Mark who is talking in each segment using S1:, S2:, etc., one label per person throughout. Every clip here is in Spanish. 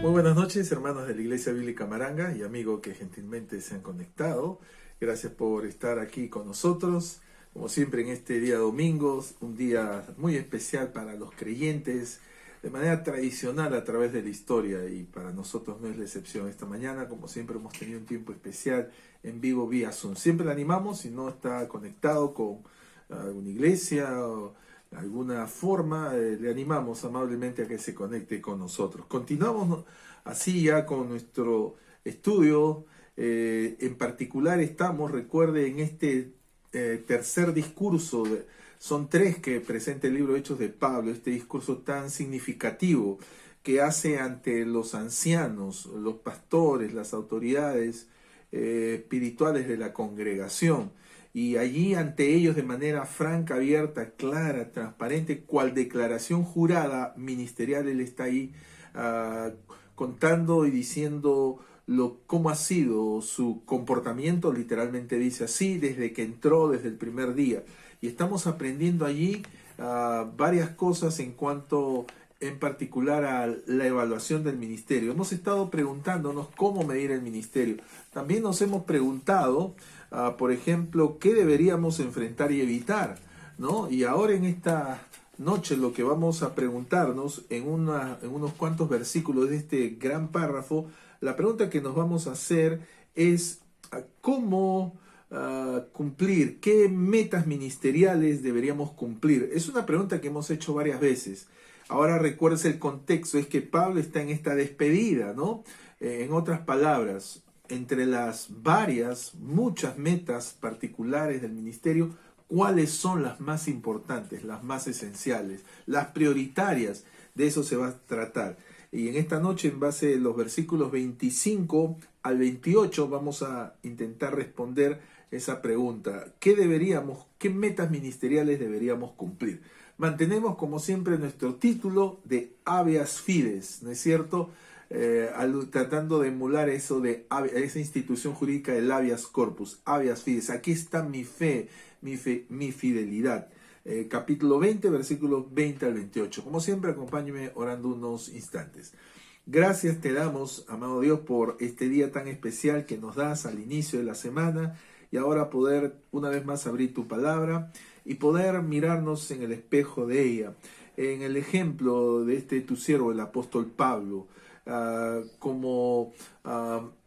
S1: Muy buenas noches, hermanos de la Iglesia Bíblica Maranga y amigos que gentilmente se han conectado. Gracias por estar aquí con nosotros. Como siempre en este día domingo, un día muy especial para los creyentes, de manera tradicional a través de la historia, y para nosotros no es la excepción. Esta mañana, como siempre, hemos tenido un tiempo especial en vivo vía Zoom. Siempre le animamos, si no está conectado con alguna iglesia o alguna forma, le animamos amablemente a que se conecte con nosotros. Continuamos así ya con nuestro estudio. En particular estamos, recuerde, en este tercer discurso. Son tres que presenta el libro Hechos de Pablo, este discurso tan significativo que hace ante los ancianos, los pastores, las autoridades espirituales de la congregación. Y allí ante ellos, de manera franca, abierta, clara, transparente, cual declaración jurada ministerial, él está ahí contando y diciendo cómo ha sido su comportamiento. Literalmente dice así, desde que entró, desde el primer día. Y estamos aprendiendo allí varias cosas en cuanto, en particular, a la evaluación del ministerio. Hemos estado preguntándonos cómo medir el ministerio. También nos hemos preguntado, por ejemplo, qué deberíamos enfrentar y evitar, ¿no? Y ahora en esta noche lo que vamos a preguntarnos en unos cuantos versículos de este gran párrafo, la pregunta que nos vamos a hacer es cómo cumplir, qué metas ministeriales deberíamos cumplir. Es una pregunta que hemos hecho varias veces. Ahora recuerdes el contexto, es que Pablo está en esta despedida, ¿no? En otras palabras, entre las muchas metas particulares del ministerio, ¿cuáles son las más importantes, las más esenciales, las prioritarias? De eso se va a tratar. Y en esta noche, en base a los versículos 25 al 28, vamos a intentar responder esa pregunta. ¿Qué metas ministeriales deberíamos cumplir? Mantenemos, como siempre, nuestro título de habeas fides, ¿no es cierto? Tratando de emular eso de esa institución jurídica del habeas corpus, habeas fides. Aquí está mi fe, mi fidelidad. Capítulo 20, versículos 20 al 28. Como siempre, acompáñeme orando unos instantes. Gracias te damos, amado Dios, por este día tan especial que nos das al inicio de la semana, y ahora poder una vez más abrir tu palabra y poder mirarnos en el espejo de ella, en el ejemplo de tu siervo, el apóstol Pablo, como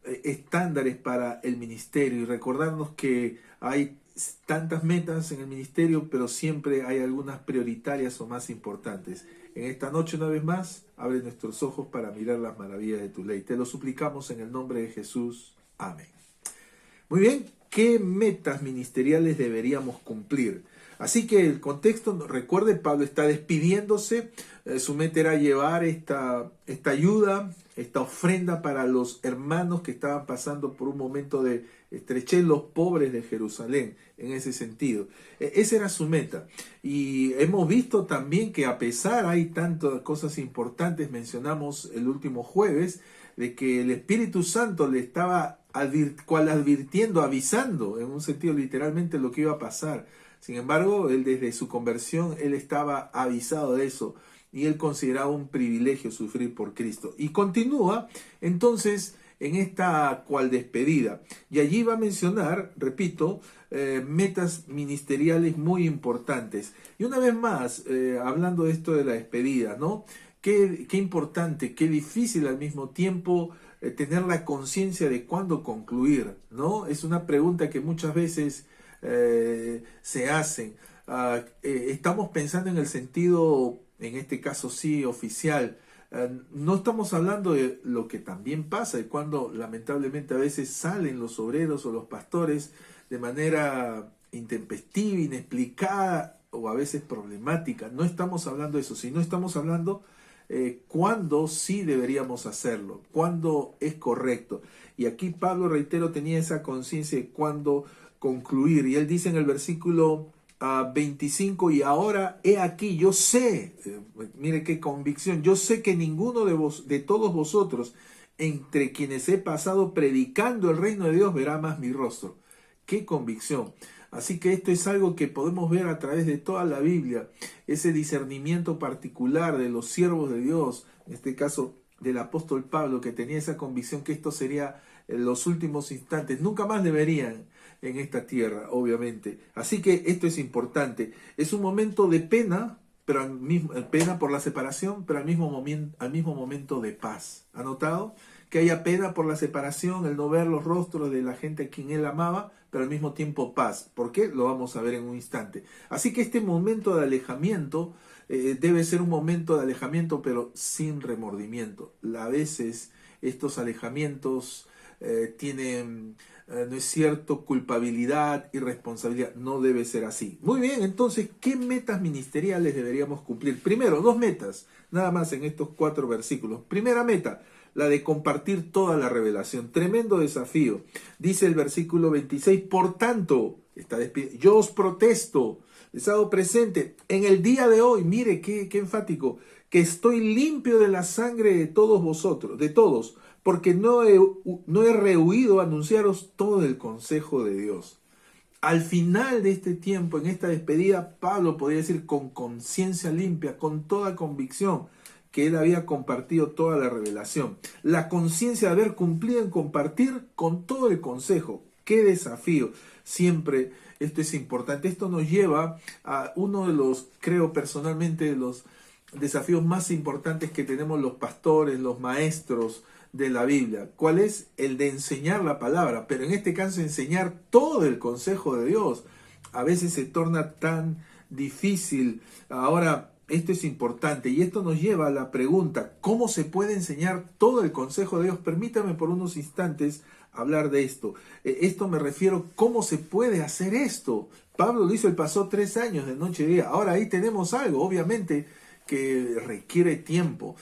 S1: estándares para el ministerio, y recordarnos que hay tantas metas en el ministerio, pero siempre hay algunas prioritarias o más importantes. En esta noche, una vez más, abre nuestros ojos para mirar las maravillas de tu ley. Te lo suplicamos en el nombre de Jesús. Amén. Muy bien, ¿qué metas ministeriales deberíamos cumplir? Así que el contexto, recuerde, Pablo está despidiéndose. Su meta era llevar esta ayuda, esta ofrenda para los hermanos que estaban pasando por un momento de estrechez, los pobres de Jerusalén, en ese sentido. Esa era su meta. Y hemos visto también que, a pesar, hay tantas cosas importantes, mencionamos el último jueves, de que el Espíritu Santo le estaba advirtiendo, avisando, en un sentido literalmente, lo que iba a pasar. Sin embargo, él, desde su conversión, él estaba avisado de eso, y él consideraba un privilegio sufrir por Cristo. Y continúa entonces en esta cual despedida. Y allí va a mencionar, repito, metas ministeriales muy importantes. Y una vez más, hablando de esto de la despedida, ¿no? Qué importante, qué difícil al mismo tiempo tener la conciencia de cuándo concluir, ¿no? Es una pregunta que muchas veces se hacen. Estamos pensando en el sentido, en este caso sí, oficial. No estamos hablando de lo que también pasa, de cuando lamentablemente a veces salen los obreros o los pastores de manera intempestiva, inexplicada o a veces problemática. No estamos hablando de eso, sino estamos hablando cuándo sí deberíamos hacerlo, cuándo es correcto. Y aquí Pablo, reitero, tenía esa conciencia de cuándo concluir. Y él dice en el versículo 25, y ahora he aquí, yo sé, mire qué convicción, yo sé que ninguno de todos vosotros, entre quienes he pasado predicando el reino de Dios, verá más mi rostro. Qué convicción. Así que esto es algo que podemos ver a través de toda la Biblia, ese discernimiento particular de los siervos de Dios, en este caso del apóstol Pablo, que tenía esa convicción que esto sería los últimos instantes. Nunca más le verían en esta tierra, obviamente. Así que esto es importante. Es un momento de pena, pero pena por la separación, pero al mismo momento de paz. ¿Ha notado? Que haya pena por la separación, el no ver los rostros de la gente a quien él amaba, pero al mismo tiempo paz. ¿Por qué? Lo vamos a ver en un instante. Así que este momento de alejamiento debe ser un momento de alejamiento, pero sin remordimiento. A veces estos alejamientos tienen, no es cierto, culpabilidad y responsabilidad. No debe ser así. Muy bien, entonces, ¿qué metas ministeriales deberíamos cumplir? Primero, 2 metas, nada más en estos 4 versículos. Primera meta, la de compartir toda la revelación. Tremendo desafío. Dice el versículo 26, por tanto, yo os protesto, les hago presente en el día de hoy, mire qué enfático, que estoy limpio de la sangre de todos vosotros, de todos, porque no he rehuido anunciaros todo el consejo de Dios. Al final de este tiempo, en esta despedida, Pablo podría decir con conciencia limpia, con toda convicción, que él había compartido toda la revelación. La conciencia de haber cumplido en compartir con todo el consejo. ¡Qué desafío! Siempre esto es importante. Esto nos lleva a uno de los, creo personalmente, de los desafíos más importantes que tenemos los pastores, los maestros de la Biblia. ¿Cuál es? El de enseñar la palabra, pero en este caso enseñar todo el consejo de Dios. A veces se torna tan difícil. Ahora, esto es importante y esto nos lleva a la pregunta, ¿cómo se puede enseñar todo el consejo de Dios? Permítame por unos instantes hablar de esto. Esto me refiero, ¿cómo se puede hacer esto? Pablo lo hizo, él pasó 3 años de noche y día. Ahora ahí tenemos algo, obviamente, que requiere tiempo.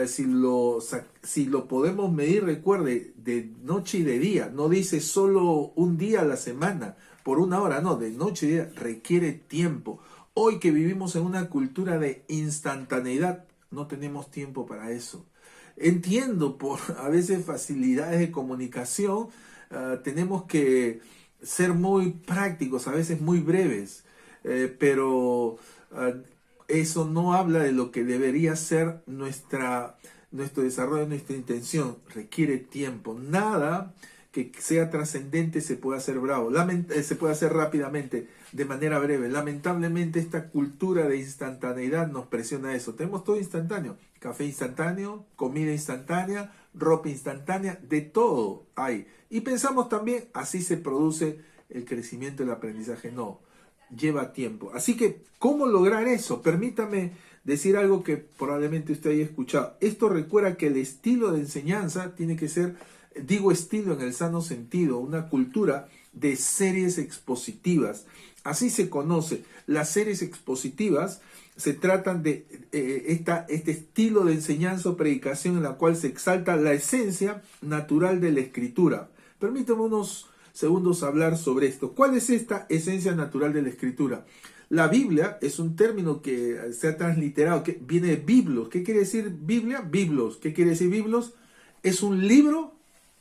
S1: Si lo podemos medir, recuerde, de noche y de día. No dice solo un día a la semana, por 1 hora, no, de noche y día requiere tiempo. Hoy que vivimos en una cultura de instantaneidad, no tenemos tiempo para eso. Entiendo, por a veces facilidades de comunicación, tenemos que ser muy prácticos, a veces muy breves, pero eso no habla de lo que debería ser nuestro desarrollo, nuestra intención. Requiere tiempo. Nada que sea trascendente se puede hacer se puede hacer rápidamente, de manera breve. Lamentablemente esta cultura de instantaneidad nos presiona a eso. Tenemos todo instantáneo, café instantáneo, comida instantánea, ropa instantánea, de todo hay. Y pensamos también, así se produce el crecimiento, el aprendizaje. No, lleva tiempo. Así que, ¿cómo lograr eso? Permítame decir algo que probablemente usted haya escuchado. Esto recuerda que el estilo de enseñanza tiene que ser, digo estilo en el sano sentido, una cultura de series expositivas. Así se conoce. Las series expositivas se tratan de este estilo de enseñanza o predicación en la cual se exalta la esencia natural de la escritura. Permítame unos segundos hablar sobre esto. ¿Cuál es esta esencia natural de la escritura? La Biblia es un término que se ha transliterado, que viene de biblos. ¿Qué quiere decir Biblia? Biblos. ¿Qué quiere decir biblos? Es un libro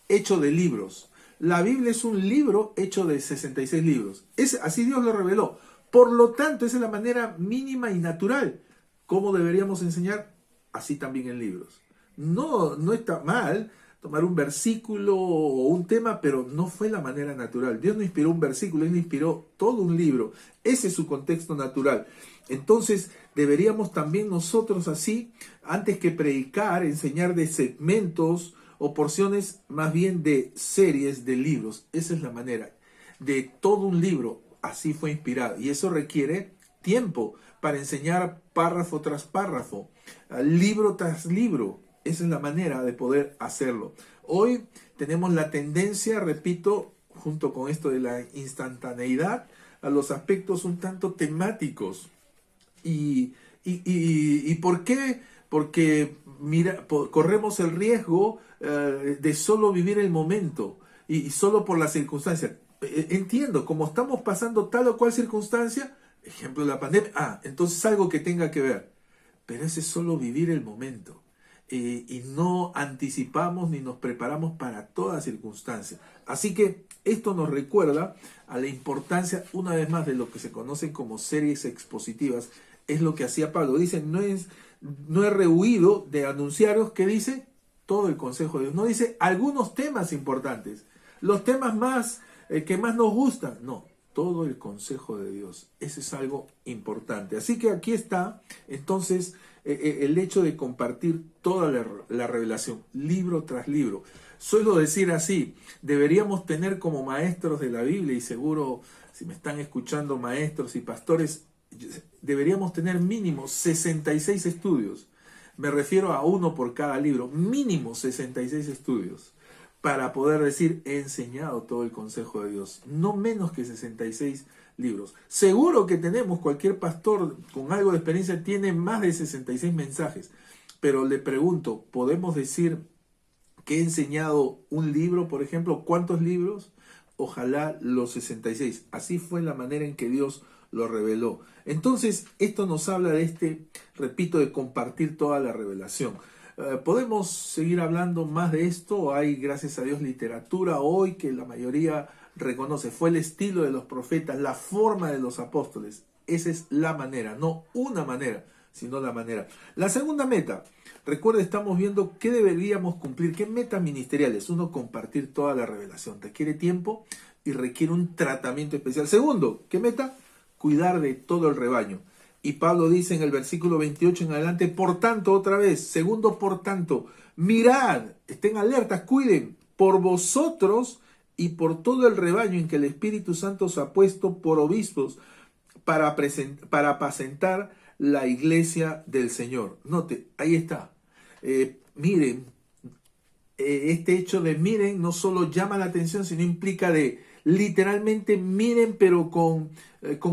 S1: hecho de libros. La Biblia es un libro hecho de 66 libros. Así Dios lo reveló. Por lo tanto, esa es la manera mínima y natural. ¿Cómo deberíamos enseñar? Así también en libros. No está mal tomar un versículo o un tema, pero no fue la manera natural. Dios no inspiró un versículo, Él inspiró todo un libro. Ese es su contexto natural. Entonces, deberíamos también nosotros así, antes que predicar, enseñar de segmentos o porciones más bien de series de libros. Esa es la manera. De todo un libro, así fue inspirado. Y eso requiere tiempo para enseñar párrafo tras párrafo, libro tras libro. Esa es la manera de poder hacerlo. Hoy tenemos la tendencia, repito, junto con esto de la instantaneidad, a los aspectos un tanto temáticos. ¿Y por qué? Porque corremos el riesgo de solo vivir el momento y solo por las circunstancias. Entiendo, como estamos pasando tal o cual circunstancia, ejemplo de la pandemia, entonces algo que tenga que ver. Pero ese es solo vivir el momento. Y no anticipamos ni nos preparamos para toda circunstancia. Así que esto nos recuerda a la importancia, una vez más, de lo que se conocen como series expositivas. Es lo que hacía Pablo. Dice, no he rehuido de anunciaros, ¿qué dice? todo el consejo de Dios. No dice algunos temas importantes, los temas más que más nos gustan. No, todo el consejo de Dios. Eso es algo importante. Así que aquí está, entonces, el hecho de compartir toda la revelación, libro tras libro. Suelo decir así, deberíamos tener como maestros de la Biblia, y seguro si me están escuchando maestros y pastores, deberíamos tener mínimo 66 estudios. Me refiero a uno por cada libro, mínimo 66 estudios, para poder decir, he enseñado todo el consejo de Dios. No menos que 66 libros. Seguro que tenemos, cualquier pastor con algo de experiencia tiene más de 66 mensajes. Pero le pregunto, ¿podemos decir que he enseñado un libro, por ejemplo? ¿Cuántos libros? Ojalá los 66. Así fue la manera en que Dios lo reveló. Entonces, esto nos habla de repito, de compartir toda la revelación. Podemos seguir hablando más de esto. Hay, gracias a Dios, literatura hoy que la mayoría reconoce. Fue el estilo de los profetas, la forma de los apóstoles. Esa es la manera, no una manera, sino la manera. La segunda meta, recuerda, estamos viendo qué deberíamos cumplir, qué metas ministeriales. Uno, compartir toda la revelación. Requiere tiempo y requiere un tratamiento especial. Segundo, ¿qué meta? Cuidar de todo el rebaño. Y Pablo dice en el versículo 28 en adelante, por tanto, otra vez, segundo, por tanto, mirad, estén alertas, cuiden por vosotros y por todo el rebaño en que el Espíritu Santo os ha puesto por obispos para apacentar la iglesia del Señor. Note, ahí está. Miren, este hecho de miren no solo llama la atención, sino implica literalmente miren, pero con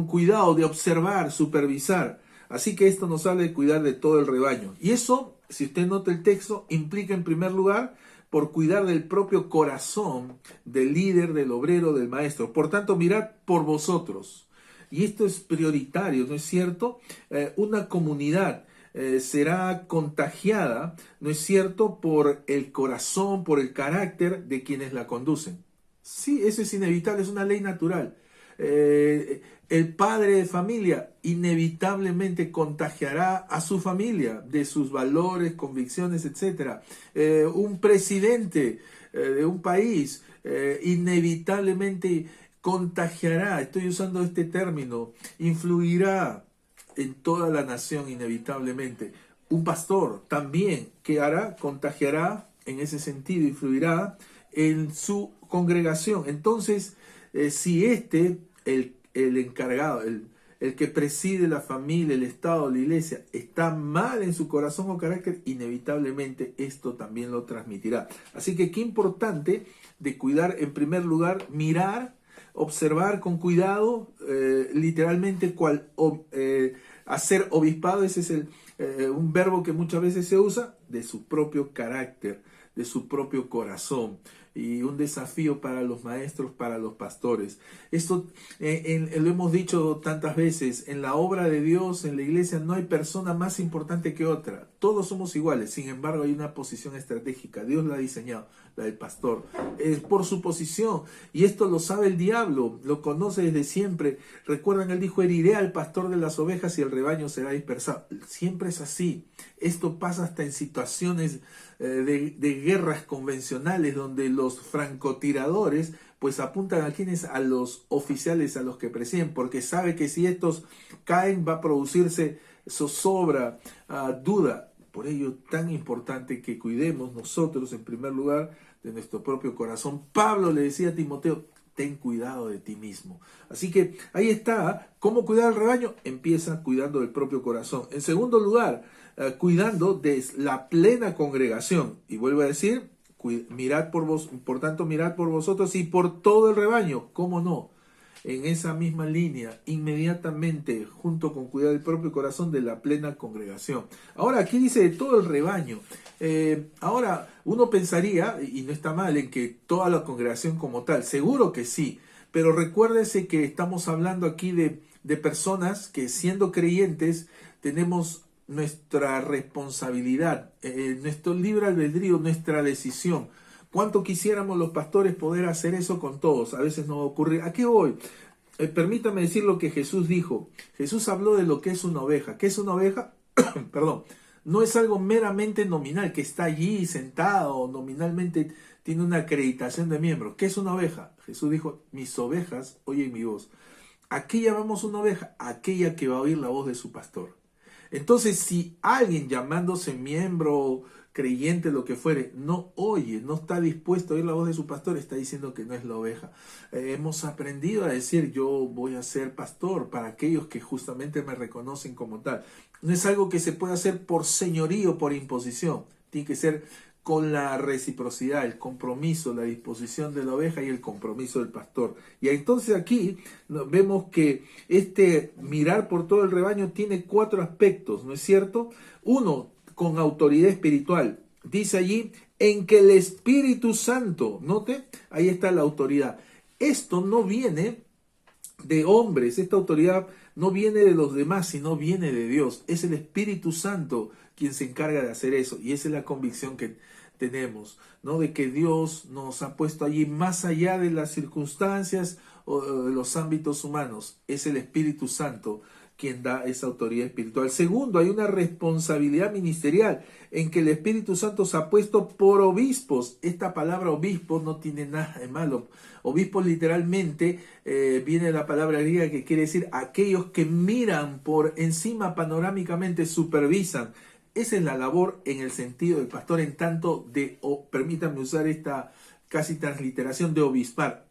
S1: cuidado, de observar, supervisar. Así que esto nos habla de cuidar de todo el rebaño. Y eso, si usted nota el texto, implica en primer lugar por cuidar del propio corazón del líder, del obrero, del maestro. Por tanto, mirad por vosotros. Y esto es prioritario, ¿no es cierto? Una comunidad será contagiada, ¿no es cierto?, por el corazón, por el carácter de quienes la conducen. Sí, eso es inevitable, es una ley natural. El padre de familia inevitablemente contagiará a su familia de sus valores, convicciones, etc. Un presidente de un país inevitablemente contagiará, estoy usando este término, influirá en toda la nación inevitablemente. Un pastor también, ¿qué hará? Contagiará, en ese sentido, influirá en su congregación. Entonces, si el encargado, el que preside la familia, el Estado, la iglesia, está mal en su corazón o carácter, inevitablemente esto también lo transmitirá. Así que qué importante de cuidar, en primer lugar, mirar, observar con cuidado, literalmente hacer obispado. Ese es un verbo que muchas veces se usa, de su propio carácter, de su propio corazón. Y un desafío para los maestros, para los pastores. Esto lo hemos dicho tantas veces, en la obra de Dios, en la iglesia, no hay persona más importante que otra. Todos somos iguales, sin embargo hay una posición estratégica. Dios la ha diseñado, la del pastor, por su posición. Y esto lo sabe el diablo, lo conoce desde siempre. Recuerdan, él dijo, heriré al pastor de las ovejas y el rebaño será dispersado. Siempre es así. Esto pasa hasta en situaciones de guerras convencionales, donde los francotiradores pues apuntan a quienes, a los oficiales, a los que presiden, porque sabe que si estos caen va a producirse zozobra, duda. Por ello, tan importante que cuidemos nosotros, en primer lugar, de nuestro propio corazón. Pablo le decía a Timoteo, ten cuidado de ti mismo. Así que ahí está, ¿cómo cuidar el rebaño? Empieza cuidando del propio corazón. En segundo lugar, cuidando de la plena congregación. Y vuelvo a decir, mirad por tanto, mirad por vosotros y por todo el rebaño. ¿Cómo no? En esa misma línea, inmediatamente, junto con cuidar del propio corazón, de la plena congregación. Ahora, aquí dice de todo el rebaño. Ahora, uno pensaría, y no está mal, en que toda la congregación como tal, seguro que sí, pero recuérdese que estamos hablando aquí de personas que, siendo creyentes, tenemos nuestra responsabilidad, nuestro libre albedrío, nuestra decisión. ¿Cuánto quisiéramos los pastores poder hacer eso con todos? A veces no ocurre. ¿A qué voy? Permítame decir lo que Jesús dijo. Jesús habló de lo que es una oveja. ¿Qué es una oveja? Perdón. no es algo meramente nominal, que está allí sentado, nominalmente tiene una acreditación de miembro. ¿Qué es una oveja? Jesús dijo, mis ovejas oyen mi voz. ¿A qué llamamos una oveja? Aquella que va a oír la voz de su pastor. Entonces, si alguien llamándose miembro, creyente, lo que fuere, no oye, no está dispuesto a oír la voz de su pastor, está diciendo que no es la oveja. Hemos aprendido a decir, yo voy a ser pastor para aquellos que justamente me reconocen como tal. No es algo que se pueda hacer por señorío, por imposición. Tiene que ser con la reciprocidad, el compromiso, la disposición de la oveja y el compromiso del pastor. Y entonces aquí vemos que este mirar por todo el rebaño tiene 4 aspectos, ¿no es cierto? Uno, con autoridad espiritual. Dice allí, en que el Espíritu Santo, note, ahí está la autoridad. Esto no viene de hombres, esta autoridad no viene de los demás, sino viene de Dios. Es el Espíritu Santo quien se encarga de hacer eso. Y esa es la convicción que tenemos, ¿no? De que Dios nos ha puesto allí más allá de las circunstancias o de los ámbitos humanos. Es el Espíritu Santo quien da esa autoridad espiritual. Segundo, hay una responsabilidad ministerial en que el Espíritu Santo se ha puesto por obispos. Esta palabra obispo no tiene nada de malo. Obispos literalmente viene de la palabra griega que quiere decir aquellos que miran por encima panorámicamente, supervisan. Esa es la labor en el sentido del pastor, en tanto de, permítanme usar esta casi transliteración de obispar,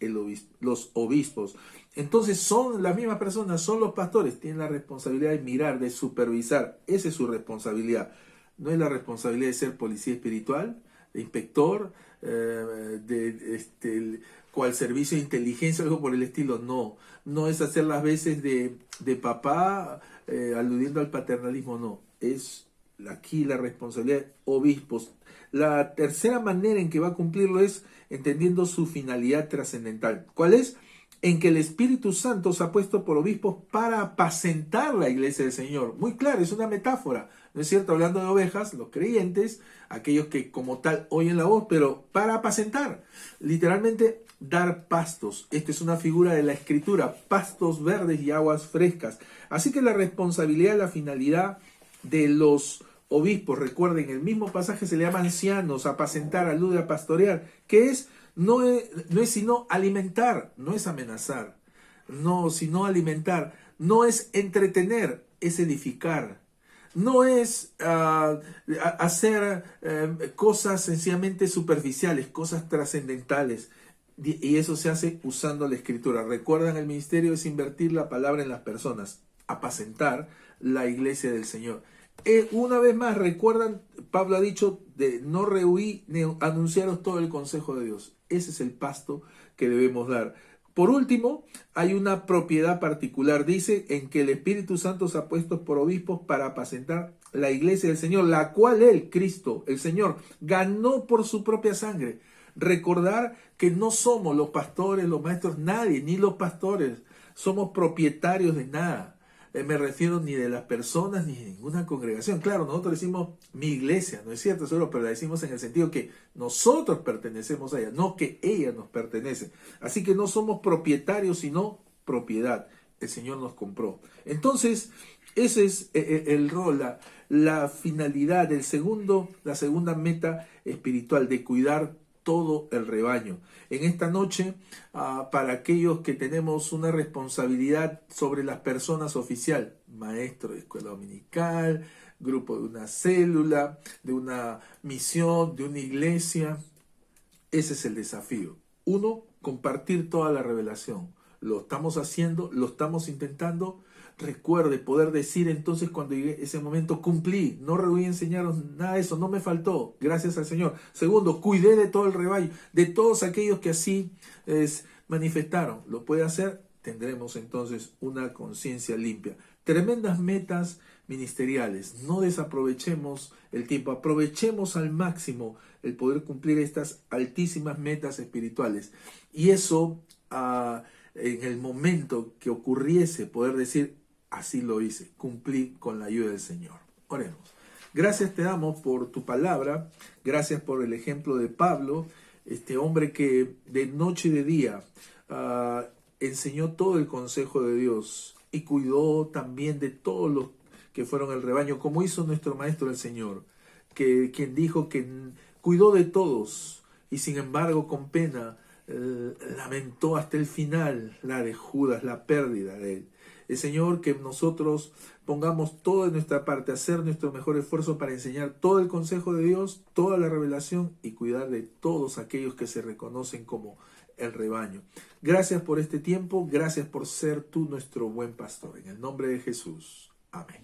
S1: los obispos. Entonces son las mismas personas, son los pastores, tienen la responsabilidad de mirar, de supervisar. Esa es su responsabilidad. No es la responsabilidad de ser policía espiritual, de inspector, cual servicio de inteligencia, algo por el estilo. No, no es hacer las veces de papá, aludiendo al paternalismo, no. Es aquí la responsabilidad de obispos. La tercera manera en que va a cumplirlo es entendiendo su finalidad trascendental. ¿Cuál es? En que el Espíritu Santo se ha puesto por obispos para apacentar la iglesia del Señor. Muy claro, es una metáfora, ¿no es cierto? Hablando de ovejas, los creyentes, aquellos que como tal oyen la voz, pero para apacentar, literalmente dar pastos. Esta es una figura de la Escritura, pastos verdes y aguas frescas. Así que la responsabilidad, la finalidad de los obispos, recuerden, el mismo pasaje se le llama ancianos, apacentar, alude a pastorear, que es no es sino alimentar, no es amenazar, no, sino alimentar, no es entretener, es edificar, no es hacer cosas sencillamente superficiales, cosas trascendentales, y eso se hace usando la Escritura. Recuerdan, el ministerio es invertir la palabra en las personas, apacentar la iglesia del Señor. Una vez más, recuerdan, Pablo ha dicho de no rehuir ni anunciaros todo el consejo de Dios. Ese es el pasto que debemos dar. Por último, hay una propiedad particular, dice, en que el Espíritu Santo se ha puesto por obispos para apacentar la iglesia del Señor, la cual él, Cristo, el Señor, ganó por su propia sangre. Recordar que no somos los pastores, los maestros, nadie, ni los pastores, somos propietarios de nada. Me refiero ni de las personas ni de ninguna congregación. Claro, nosotros decimos mi iglesia, no es cierto, solo, pero la decimos en el sentido que nosotros pertenecemos a ella, no que ella nos pertenece. Así que no somos propietarios, sino propiedad. El Señor nos compró. Entonces, ese es el rol, la finalidad, la segunda meta espiritual de cuidar todo el rebaño. En esta noche, para aquellos que tenemos una responsabilidad sobre las personas oficial, maestro de escuela dominical, grupo de una célula, de una misión, de una iglesia, ese es el desafío. Uno, compartir toda la revelación. Lo estamos haciendo, lo estamos intentando. Recuerde poder decir entonces cuando llegue ese momento, cumplí, no voy a enseñaros nada de eso, no me faltó, gracias al Señor. Segundo, cuidé de todo el rebaño, de todos aquellos que así manifestaron. Lo puede hacer, tendremos entonces una conciencia limpia. Tremendas metas ministeriales, no desaprovechemos el tiempo, aprovechemos al máximo el poder cumplir estas altísimas metas espirituales. Y eso, en el momento que ocurriese, poder decir, así lo hice, cumplí con la ayuda del Señor. Oremos. Gracias te damos por tu palabra, gracias por el ejemplo de Pablo, este hombre que de noche y de día enseñó todo el consejo de Dios y cuidó también de todos los que fueron el rebaño, como hizo nuestro Maestro el Señor, quien dijo que cuidó de todos y sin embargo con pena lamentó hasta el final la de Judas, la pérdida de él. El Señor, que nosotros pongamos todo de nuestra parte, hacer nuestro mejor esfuerzo para enseñar todo el consejo de Dios, toda la revelación y cuidar de todos aquellos que se reconocen como el rebaño. Gracias por este tiempo, gracias por ser tú nuestro buen pastor. En el nombre de Jesús. Amén.